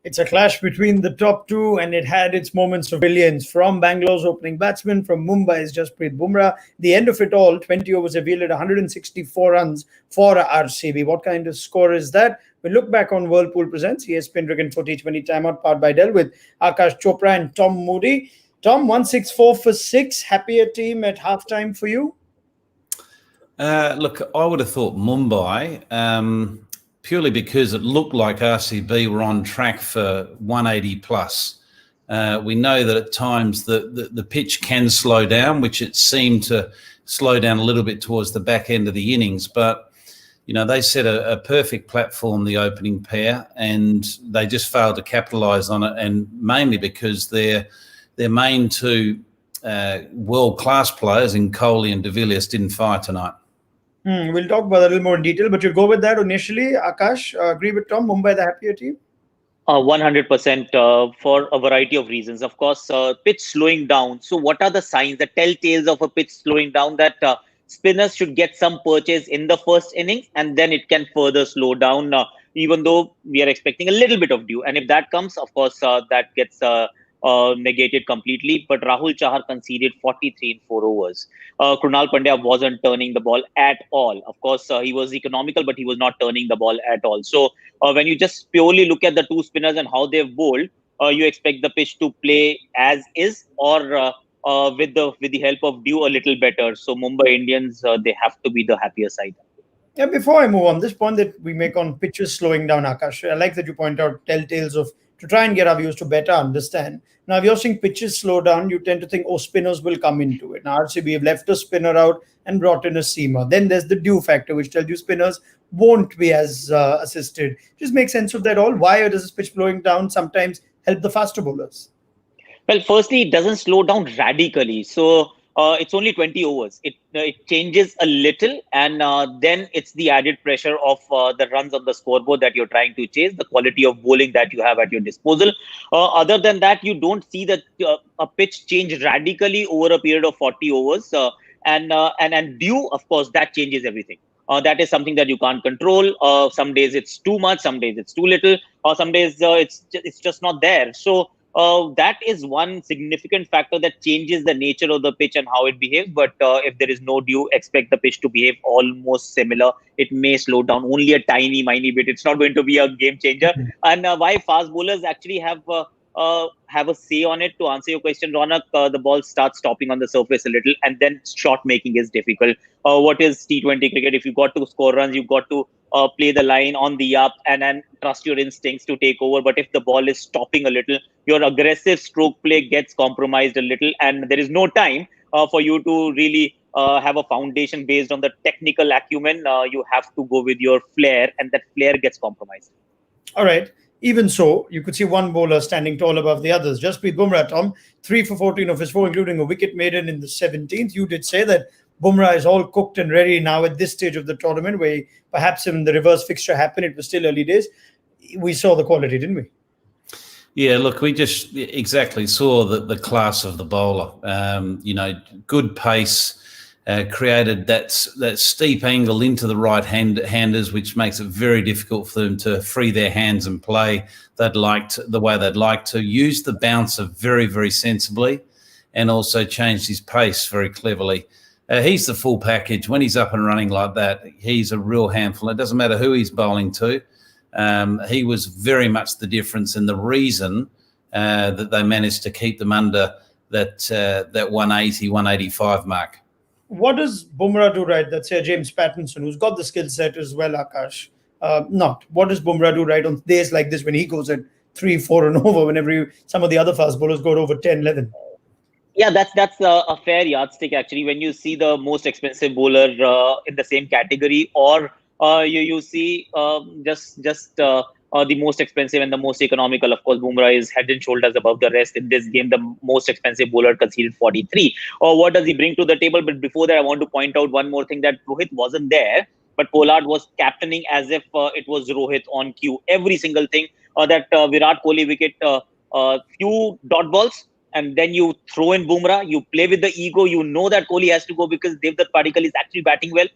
It's a clash between the top two, and it had its moments of brilliance from Bangalore's opening batsman, from Mumbai's Jasprit Bumrah. The end of it all, 20 overs have yielded 164 runs for RCB. What kind of score is that? We look back on Whirlpool Presents ESPN Cricket for T20 Timeout, powered by Dell, with Akash Chopra and Tom Moody. Tom, 164 for 6. Happier team at halftime for you? Look, I would have thought Mumbai, purely because it looked like RCB were on track for 180 plus. We know that at times the pitch can slow down, which it seemed to slow down a little bit towards the back end of the innings. But, you know, they set a perfect platform, the opening pair, and they just failed to capitalise on it, and mainly because their main two world-class players in Kohli and de Villiers didn't fire tonight. We'll talk about that a little more in detail, but you'll go with that initially. Akash, agree with Tom, Mumbai the happier team? 100% for a variety of reasons. Of course, pitch slowing down. So what are the signs, the telltales of a pitch slowing down? That spinners should get some purchase in the first innings, and then it can further slow down, even though we are expecting a little bit of dew. And if that comes, of course, that gets negated completely. But Rahul Chahar conceded 43 in 4 overs. Krunal Pandya wasn't turning the ball at all. Of course, he was economical, but he was not turning the ball at all. So when you just purely look at the two spinners and how they've bowled, you expect the pitch to play as is, or with the help of dew, a little better. So Mumbai Indians, they have to be the happier side. Yeah, before I move on, this point that we make on pitches slowing down, Akash, I like that you point out telltales to try and get our viewers to better understand. Now, if you're seeing pitches slow down, you tend to think, oh, spinners will come into it. Now, RCB have left a spinner out and brought in a seamer. Then there's the dew factor, which tells you spinners won't be as assisted. Just make sense of that all. Why does this pitch slowing down sometimes help the faster bowlers? Well, firstly, it doesn't slow down radically. So it's only 20 overs. It changes a little, and then it's the added pressure of the runs on the scoreboard that you're trying to chase, the quality of bowling that you have at your disposal. Other than that, you don't see that a pitch change radically over a period of 40 overs. And dew, of course, that changes everything. That is something that you can't control. Some days it's too much, some days it's too little, or some days it's just not there. So that is one significant factor that changes the nature of the pitch and how it behaves. But if there is no dew, expect the pitch to behave almost similar. It may slow down only a tiny bit. It's not going to be a game changer. And why fast bowlers actually have a say on it, to answer your question, Ronak, the ball starts stopping on the surface a little, and then shot making is difficult. What is T20 cricket? If you got to score runs, you've got to play the line on the up and then trust your instincts to take over. But if the ball is stopping a little, your aggressive stroke play gets compromised a little, and there is no time for you to really have a foundation based on the technical acumen. You have to go with your flair, and that flair gets compromised. All right. Even so, you could see one bowler standing tall above the others. Jasprit Bumrah, Tom, 3 for 14 of his 4, including a wicket maiden in the 17th. You did say that Bumrah is all cooked and ready now at this stage of the tournament, where perhaps when the reverse fixture happened, it was still early days. We saw the quality, didn't we? Yeah, look, we just exactly saw the class of the bowler. Good pace, created that steep angle into the right-handers, which makes it very difficult for them to free their hands and play the way they'd like to. Use the bouncer very, very sensibly, and also changed his pace very cleverly. He's the full package. When he's up and running like that, he's a real handful. It doesn't matter who he's bowling to. He was very much the difference and the reason that they managed to keep them under that 180, 185 mark. What does Bumrah do right? That's James Pattinson, who's got the skill set as well, Akash. What does Bumrah do right on days like this when he goes at 3, 4 and over, whenever some of the other fast bowlers go over 10, 11? Yeah, that's a fair yardstick, actually. When you see the most expensive bowler in the same category, or you see the most expensive and the most economical. Of course, Bumrah is head and shoulders above the rest in this game. The most expensive bowler conceded 43. What does he bring to the table? But before that, I want to point out one more thing, that Rohit wasn't there, but Pollard was captaining as if it was Rohit on cue. Every single thing, that Virat Kohli wicket, few dot balls, and then you throw in Bumrah, you play with the ego. You know that Kohli has to go because DEVDUTT PADIKKAL is actually batting well,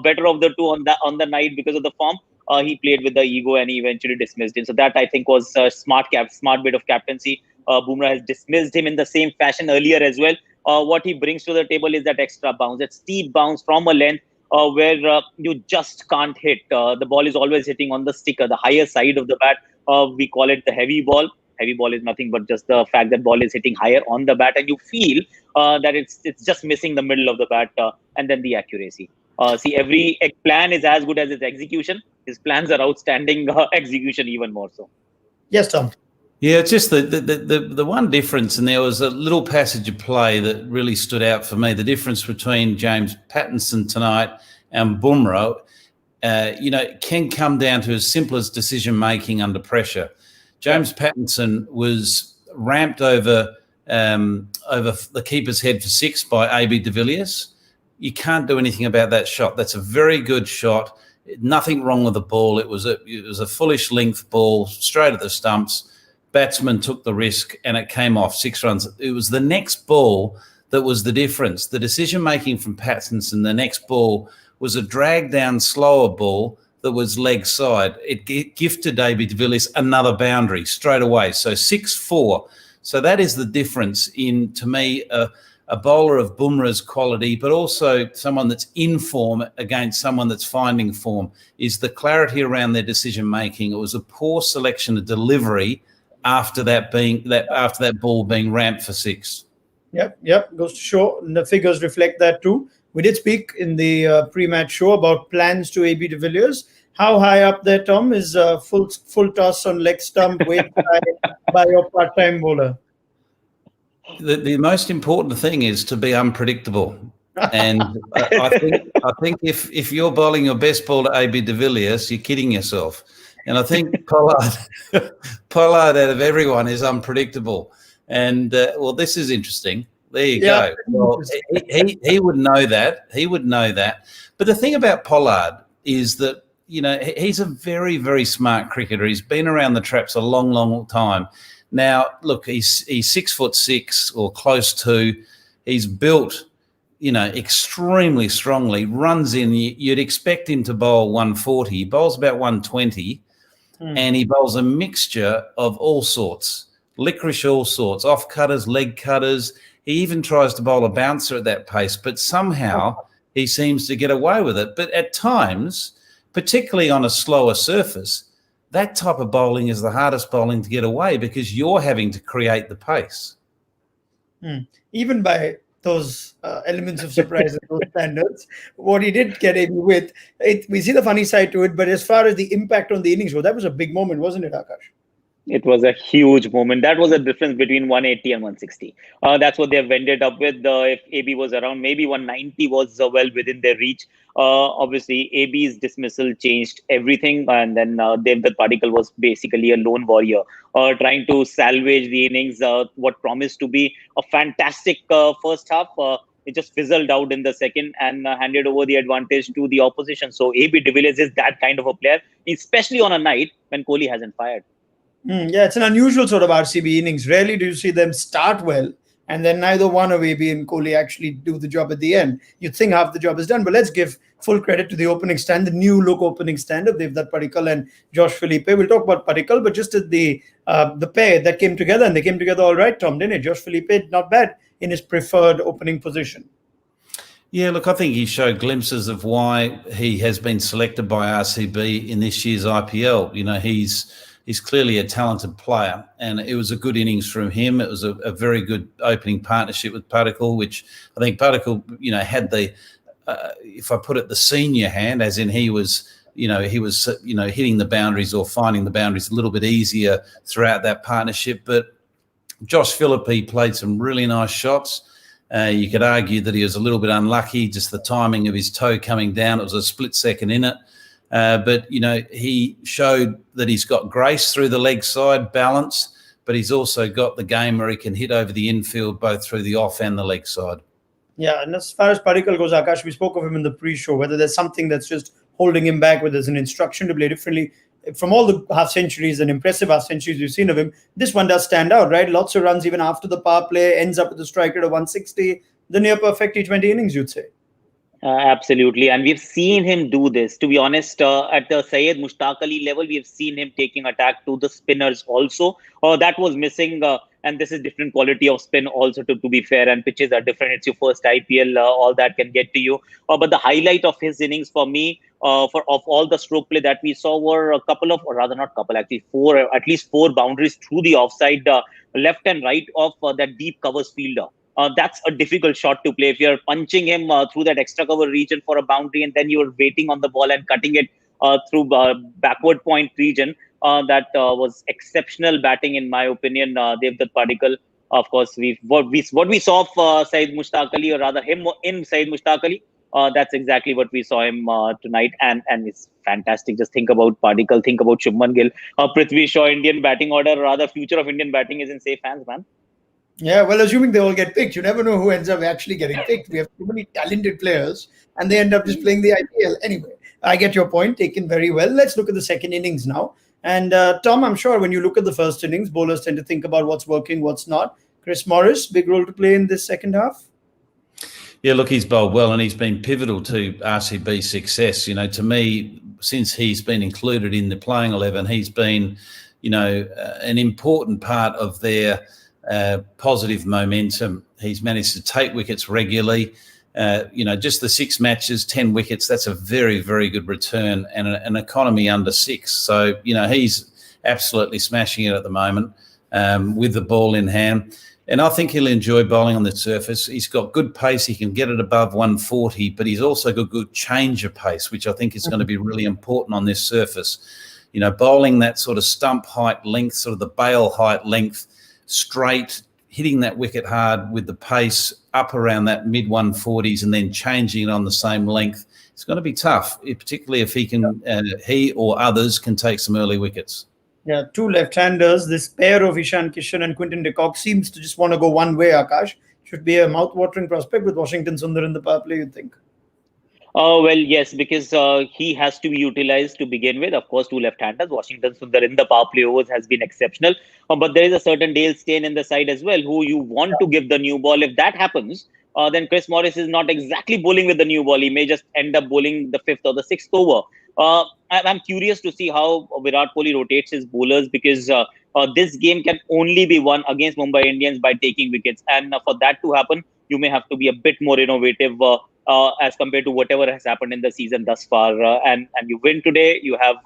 better of the two on the night because of the form. he played with the ego and he eventually dismissed him. So that I think was a smart bit of captaincy. Bumrah has dismissed him in the same fashion earlier as well. What he brings to the table is that extra bounce, that steep bounce from a length where you just can't hit. The ball is always hitting on the sticker, the higher side of the bat. We call it the heavy ball. Heavy ball is nothing but just the fact that ball is hitting higher on the bat, and you feel that it's just missing the middle of the bat, and then the accuracy. See, every plan is as good as its execution. His plans are outstanding, execution even more so. Yes, Tom. Yeah, it's just the one difference, and there was a little passage of play that really stood out for me. The difference between James Pattinson tonight and Bumrah, can come down to as simple as decision making under pressure. James Pattinson was ramped over the keeper's head for 6 by AB de Villiers. You can't do anything about that shot. That's a very good shot. Nothing wrong with the ball. It was a fullish length ball straight at the stumps. Batsman took the risk and it came off 6 runs. It was the next ball that was the difference. The decision making from Pattinson, the next ball was a drag down slower ball that was leg side. It gifted AB de Villiers another boundary straight away. So 6-4. So that is the difference in, to me, a bowler of Bumrah's quality, but also someone that's in form against someone that's finding form, is the clarity around their decision making. It was a poor selection of delivery after that ball being ramped for 6. Yep. Goes to show, and the figures reflect that too. We did speak in the pre-match show about plans to AB de Villiers. How high up there, Tom, is full toss on leg stump weight by your part-time bowler? The most important thing is to be unpredictable. And I think if you're bowling your best ball to AB de Villiers, you're kidding yourself. And I think Pollard out of everyone is unpredictable. And this is interesting. There you go. Well, he would know that. He would know that. But the thing about Pollard is that, he's a very, very smart cricketer. He's been around the traps a long, long time. Now, look, he's 6'6" or close to. He's built, extremely strongly. Runs in. You'd expect him to bowl 140. He bowls about 120, and he bowls a mixture of all sorts, licorice all sorts, off cutters, leg cutters. He even tries to bowl a bouncer at that pace, but somehow he seems to get away with it. But at times, particularly on a slower surface, that type of bowling is the hardest bowling to get away because you're having to create the pace. Even by those elements of surprise and those standards, what he did get away with, we see the funny side to it, but as far as the impact on the innings, that was a big moment, wasn't it, Akash? It was a huge moment. That was the difference between 180 and 160. That's what they've ended up with. If AB was around, maybe 190 was well within their reach. Obviously, AB's dismissal changed everything. And then DEVDUTT Padikkal was basically a lone warrior, trying to salvage the innings, what promised to be a fantastic first half. It just fizzled out in the second and handed over the advantage to the opposition. So AB de Villiers is that kind of a player, especially on a night when Kohli hasn't fired. Yeah, it's an unusual sort of RCB innings. Rarely do you see them start well, and then neither one of AB and Kohli actually do the job at the end. You'd think half the job is done, but let's give full credit to the opening stand, the new look opening stand of DEVDUTT Padikkal and Josh Philippe. We'll talk about Padikkal, but just at the pair that came together, and they came together all right, Tom, didn't it? Josh Philippe, not bad in his preferred opening position. Yeah, look, I think he showed glimpses of why he has been selected by RCB in this year's IPL. He's clearly a talented player, and it was a good innings from him. It was a very good opening partnership with Padikkal, which I think Padikkal, had the, if I put it, the senior hand, as in he was hitting the boundaries or finding the boundaries a little bit easier throughout that partnership. But Josh Philippe played some really nice shots. You could argue that he was a little bit unlucky, just the timing of his toe coming down. It was a split second in it. But he showed that he's got grace through the leg side, balance, but he's also got the game where he can hit over the infield, both through the off and the leg side. Yeah, and as far as Padikkal goes, Akash, we spoke of him in the pre-show, whether there's something that's just holding him back, whether there's an instruction to play differently. From all the half-centuries and impressive half-centuries we've seen of him, this one does stand out, right? Lots of runs even after the power play, ends up with a strike rate of 160, the near-perfect T20 innings, you'd say. Absolutely. And we've seen him do this. To be honest, at the Syed Mushtaq Ali level, we have seen him taking attack to the spinners also. That was missing. And this is different quality of spin also, to be fair. And pitches are different. It's your first IPL. All that can get to you. But the highlight of his innings for me, for of all the stroke play that we saw, were a couple of, or rather not couple, actually four, at least four boundaries through the offside, left and right of that deep covers fielder. That's a difficult shot to play. If you're punching him through that extra cover region for a boundary, and then you're waiting on the ball and cutting it through backward point region, that was exceptional batting, in my opinion. Devdutt Padikkal. Of course, what we saw of Syed Mushtaq Ali, or rather him in Syed Mushtaq Ali, that's exactly what we saw him tonight, and it's fantastic. Just think about Padikkal, think about Shubman Gill, Prithvi Shaw. Indian batting order, rather future of Indian batting is in safe hands, man. Yeah, well, assuming they all get picked, you never know who ends up actually getting picked. We have too many talented players, and they end up just playing the IPL. Anyway, I get your point, taken very well. Let's look at the second innings now. And Tom, I'm sure when you look at the first innings, bowlers tend to think about what's working, what's not. Chris Morris, big role to play in this second half. Yeah, look, he's bowled well, and he's been pivotal to RCB's success. You know, to me, since he's been included in the playing 11, he's been, an important part of their positive momentum. He's managed to take wickets regularly. Just the 6 matches, 10 wickets, that's a very, very good return, and an economy under 6. So, he's absolutely smashing it at the moment with the ball in hand. And I think he'll enjoy bowling on the surface. He's got good pace. He can get it above 140, but he's also got good change of pace, which I think is going to be really important on this surface. Bowling that sort of stump height length, sort of the bail height length, straight, hitting that wicket hard with the pace up around that mid 140s and then changing it on the same length. It's going to be tough, particularly if he or others can take some early wickets. Yeah, 2 left-handers. This pair of Ishan Kishan and Quinton de Kock seems to just want to go one way, Akash. Should be a mouth-watering prospect with Washington Sundar in the power play, you'd think. Well, yes, because he has to be utilized to begin with. Of course, 2 left-handers. Washington Sundar in the power play overs has been exceptional. But there is a certain Dale Steyn in the side as well, who you want to give the new ball. If that happens, then Chris Morris is not exactly bowling with the new ball. He may just end up bowling the 5th or the 6th over. I'm curious to see how Virat Kohli rotates his bowlers, because this game can only be won against Mumbai Indians by taking wickets. And for that to happen, you may have to be a bit more innovative as compared to whatever has happened in the season thus far. And you win today, you have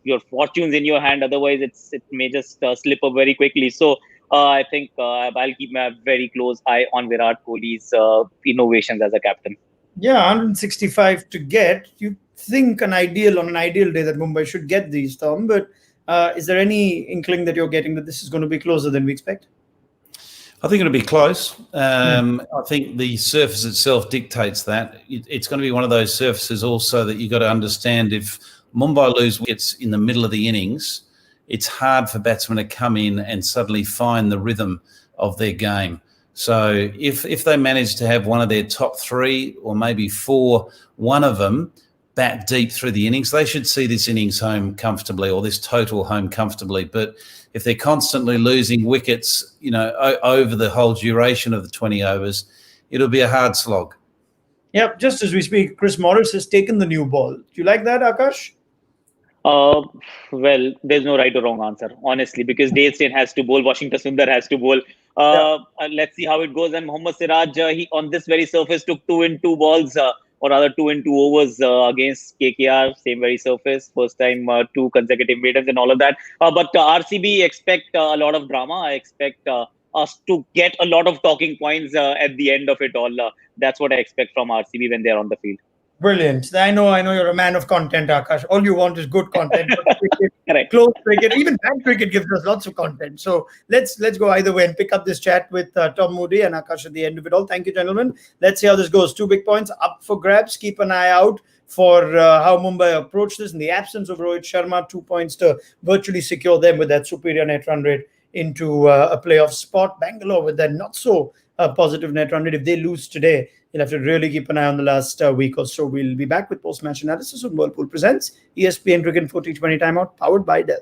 your fortunes in your hand. Otherwise, it may just slip up very quickly. So I think I'll keep my very close eye on Virat Kohli's innovations as a captain. Yeah, 165 to get. You think on an ideal day that Mumbai should get these, Tom, but is there any inkling that you're getting that this is going to be closer than we expect? I think it'll be close. I think the surface itself dictates that. It's going to be one of those surfaces also that you've got to understand, if Mumbai lose wickets in the middle of the innings, it's hard for batsmen to come in and suddenly find the rhythm of their game. So if they manage to have one of their top 3 or maybe 4, one of them bat deep through the innings, they should see this innings home comfortably, or this total home comfortably. But if they're constantly losing wickets, over the whole duration of the 20 overs, it'll be a hard slog. Yep, just as we speak, Chris Morris has taken the new ball. Do you like that, Akash? Well, there's no right or wrong answer, honestly, because Dale Steyn has to bowl, Washington Sundar has to bowl. Let's see how it goes. And Mohammad Siraj, he on this very surface took 2 in 2 balls, or rather 2 in 2 overs against KKR, same very surface. First time 2 consecutive maidens and all of that. But RCB expect a lot of drama. I expect us to get a lot of talking points at the end of it all. That's what I expect from RCB when they're on the field. Brilliant. I know you're a man of content, Akash. All you want is good content. Correct. Close cricket, even bad cricket gives us lots of content. So let's go either way and pick up this chat with Tom Moody and Akash at the end of it all. Thank you, gentlemen. Let's see how this goes. 2 big points up for grabs. Keep an eye out for how Mumbai approach this. In the absence of Rohit Sharma, 2 points to virtually secure them with that superior net run rate into a playoff spot. Bangalore with their not so positive net run rate. If they lose today, you'll have to really keep an eye on the last week or so. We'll be back with post-match analysis on Whirlpool Presents ESPN Cricket for T20 Timeout, powered by Dell.